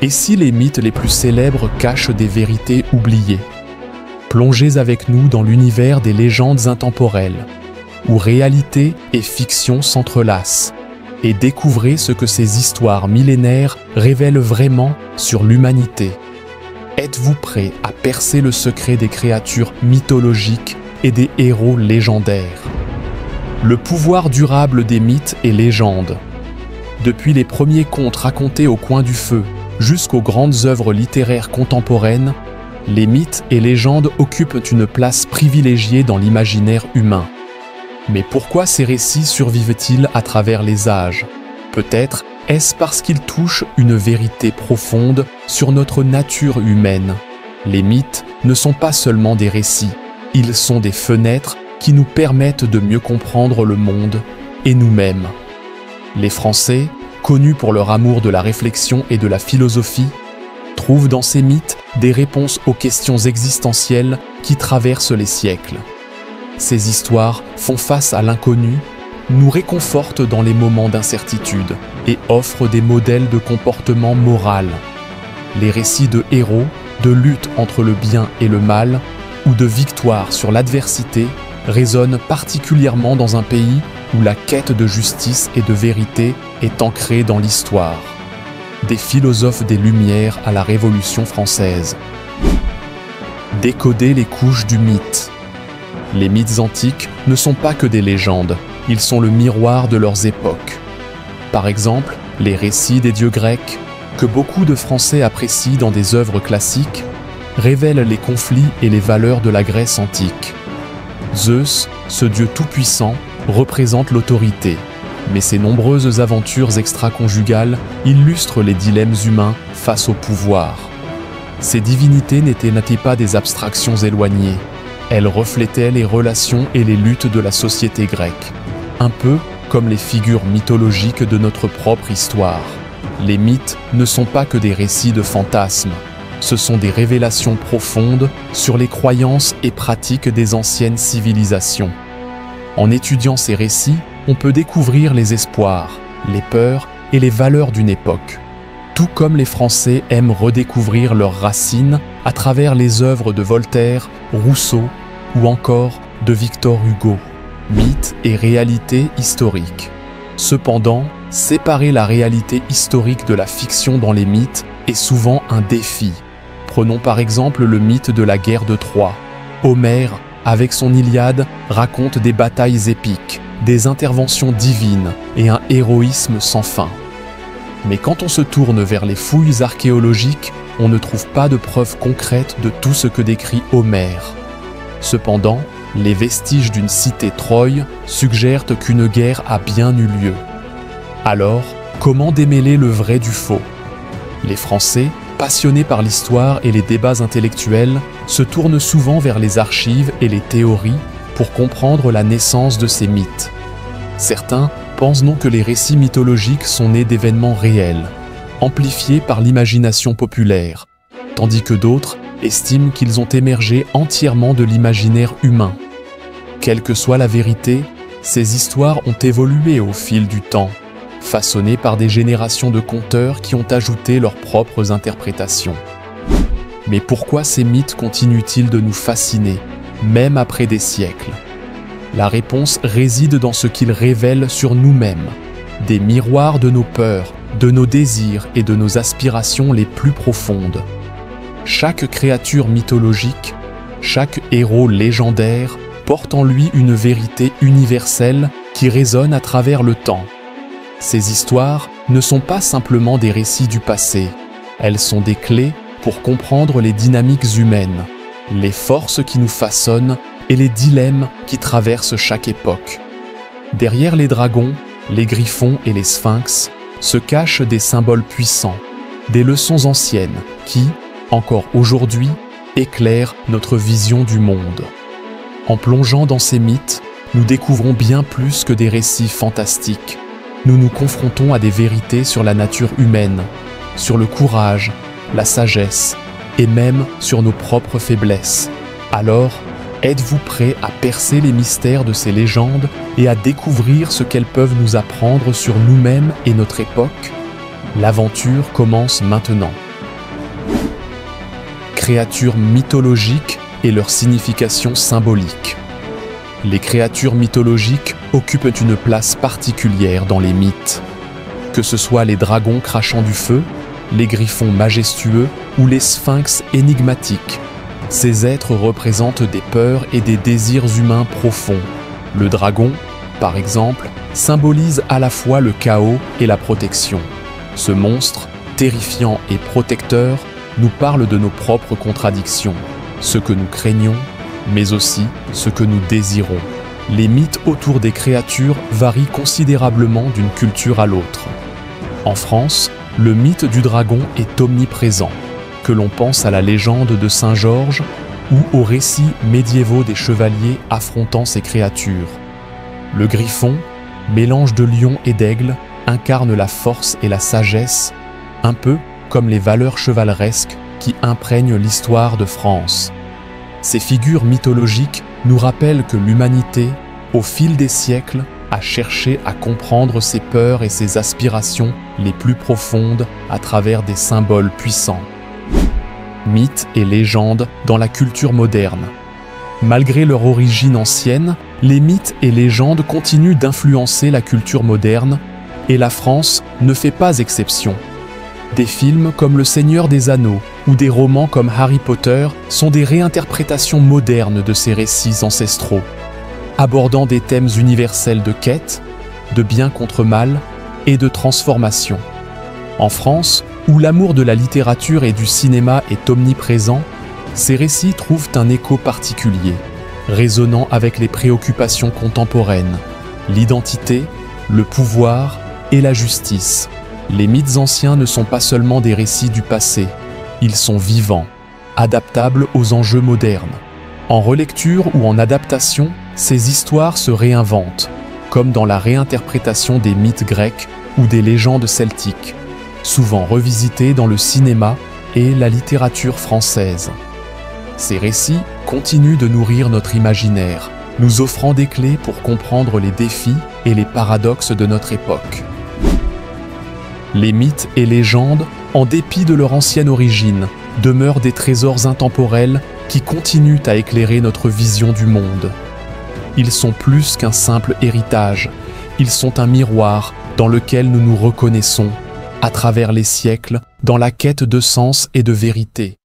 Et si les mythes les plus célèbres cachent des vérités oubliées? Plongez avec nous dans l'univers des légendes intemporelles, où réalité et fiction s'entrelacent, et découvrez ce que ces histoires millénaires révèlent vraiment sur l'humanité. Êtes-vous prêt à percer le secret des créatures mythologiques et des héros légendaires? Le pouvoir durable des mythes et légendes. Depuis les premiers contes racontés au coin du feu jusqu'aux grandes œuvres littéraires contemporaines, les mythes et légendes occupent une place privilégiée dans l'imaginaire humain. Mais pourquoi ces récits survivent-ils à travers les âges? Peut-être est-ce parce qu'ils touchent une vérité profonde sur notre nature humaine. Les mythes ne sont pas seulement des récits, ils sont des fenêtres qui nous permettent de mieux comprendre le monde et nous-mêmes. Les Français, connus pour leur amour de la réflexion et de la philosophie, trouvent dans ces mythes des réponses aux questions existentielles qui traversent les siècles. Ces histoires font face à l'inconnu, nous réconfortent dans les moments d'incertitude et offrent des modèles de comportement moral. Les récits de héros, de lutte entre le bien et le mal, ou de victoire sur l'adversité, résonnent particulièrement dans un pays où la quête de justice et de vérité est ancrée dans l'histoire. Des philosophes des Lumières à la Révolution française. Décoder les couches du mythe. Les mythes antiques ne sont pas que des légendes, ils sont le miroir de leurs époques. Par exemple, les récits des dieux grecs, que beaucoup de Français apprécient dans des œuvres classiques, révèlent les conflits et les valeurs de la Grèce antique. Zeus, ce dieu tout-puissant, représente l'autorité, mais ses nombreuses aventures extra-conjugales illustrent les dilemmes humains face au pouvoir. Ces divinités n'étaient pas des abstractions éloignées, elles reflétaient les relations et les luttes de la société grecque, un peu comme les figures mythologiques de notre propre histoire. Les mythes ne sont pas que des récits de fantasmes, ce sont des révélations profondes sur les croyances et pratiques des anciennes civilisations. En étudiant ces récits, on peut découvrir les espoirs, les peurs et les valeurs d'une époque. Tout comme les Français aiment redécouvrir leurs racines à travers les œuvres de Voltaire, Rousseau ou encore de Victor Hugo. Mythe et réalité historique. Cependant, séparer la réalité historique de la fiction dans les mythes est souvent un défi. Prenons par exemple le mythe de la guerre de Troie. Homère, avec son Iliade, raconte des batailles épiques, des interventions divines et un héroïsme sans fin. Mais quand on se tourne vers les fouilles archéologiques, on ne trouve pas de preuves concrètes de tout ce que décrit Homère. Cependant, les vestiges d'une cité Troie suggèrent qu'une guerre a bien eu lieu. Alors, comment démêler le vrai du faux? Les Français, passionnés par l'histoire et les débats intellectuels, se tournent souvent vers les archives et les théories pour comprendre la naissance de ces mythes. Certains pensent donc que les récits mythologiques sont nés d'événements réels, amplifiés par l'imagination populaire, tandis que d'autres estiment qu'ils ont émergé entièrement de l'imaginaire humain. Quelle que soit la vérité, ces histoires ont évolué au fil du temps, façonnées par des générations de conteurs qui ont ajouté leurs propres interprétations. Mais pourquoi ces mythes continuent-ils de nous fasciner, même après des siècles? La réponse réside dans ce qu'ils révèlent sur nous-mêmes, des miroirs de nos peurs, de nos désirs et de nos aspirations les plus profondes. Chaque créature mythologique, chaque héros légendaire porte en lui une vérité universelle qui résonne à travers le temps. Ces histoires ne sont pas simplement des récits du passé, elles sont des clés pour comprendre les dynamiques humaines, les forces qui nous façonnent et les dilemmes qui traversent chaque époque. Derrière les dragons, les griffons et les sphinx se cachent des symboles puissants, des leçons anciennes qui, encore aujourd'hui, éclairent notre vision du monde. En plongeant dans ces mythes, nous découvrons bien plus que des récits fantastiques. Nous nous confrontons à des vérités sur la nature humaine, sur le courage, la sagesse et même sur nos propres faiblesses. Alors, êtes-vous prêts à percer les mystères de ces légendes et à découvrir ce qu'elles peuvent nous apprendre sur nous-mêmes et notre époque? L'aventure commence maintenant. créatures mythologiques et leur signification symbolique. Les créatures mythologiques occupent une place particulière dans les mythes. Que ce soit les dragons crachant du feu, les griffons majestueux ou les sphinx énigmatiques, ces êtres représentent des peurs et des désirs humains profonds. Le dragon, par exemple, symbolise à la fois le chaos et la protection. Ce monstre, terrifiant et protecteur, nous parle de nos propres contradictions, ce que nous craignons, mais aussi ce que nous désirons. Les mythes autour des créatures varient considérablement d'une culture à l'autre. En France, le mythe du dragon est omniprésent, que l'on pense à la légende de Saint-Georges ou aux récits médiévaux des chevaliers affrontant ces créatures. Le griffon, mélange de lion et d'aigle, incarne la force et la sagesse, un peu comme les valeurs chevaleresques qui imprègnent l'histoire de France. Ces figures mythologiques nous rappellent que l'humanité, au fil des siècles, a cherché à comprendre ses peurs et ses aspirations les plus profondes à travers des symboles puissants. Mythes et légendes dans la culture moderne. Malgré leur origine ancienne, les mythes et légendes continuent d'influencer la culture moderne, et la France ne fait pas exception. Des films comme Le Seigneur des Anneaux ou des romans comme Harry Potter sont des réinterprétations modernes de ces récits ancestraux, abordant des thèmes universels de quête, de bien contre mal et de transformation. En France, où l'amour de la littérature et du cinéma est omniprésent, ces récits trouvent un écho particulier, résonnant avec les préoccupations contemporaines, l'identité, le pouvoir et la justice. Les mythes anciens ne sont pas seulement des récits du passé, ils sont vivants, adaptables aux enjeux modernes. En relecture ou en adaptation, ces histoires se réinventent, comme dans la réinterprétation des mythes grecs ou des légendes celtiques, souvent revisitées dans le cinéma et la littérature française. Ces récits continuent de nourrir notre imaginaire, nous offrant des clés pour comprendre les défis et les paradoxes de notre époque. Les mythes et légendes, en dépit de leur ancienne origine, demeurent des trésors intemporels qui continuent à éclairer notre vision du monde. Ils sont plus qu'un simple héritage, ils sont un miroir dans lequel nous nous reconnaissons, à travers les siècles, dans la quête de sens et de vérité.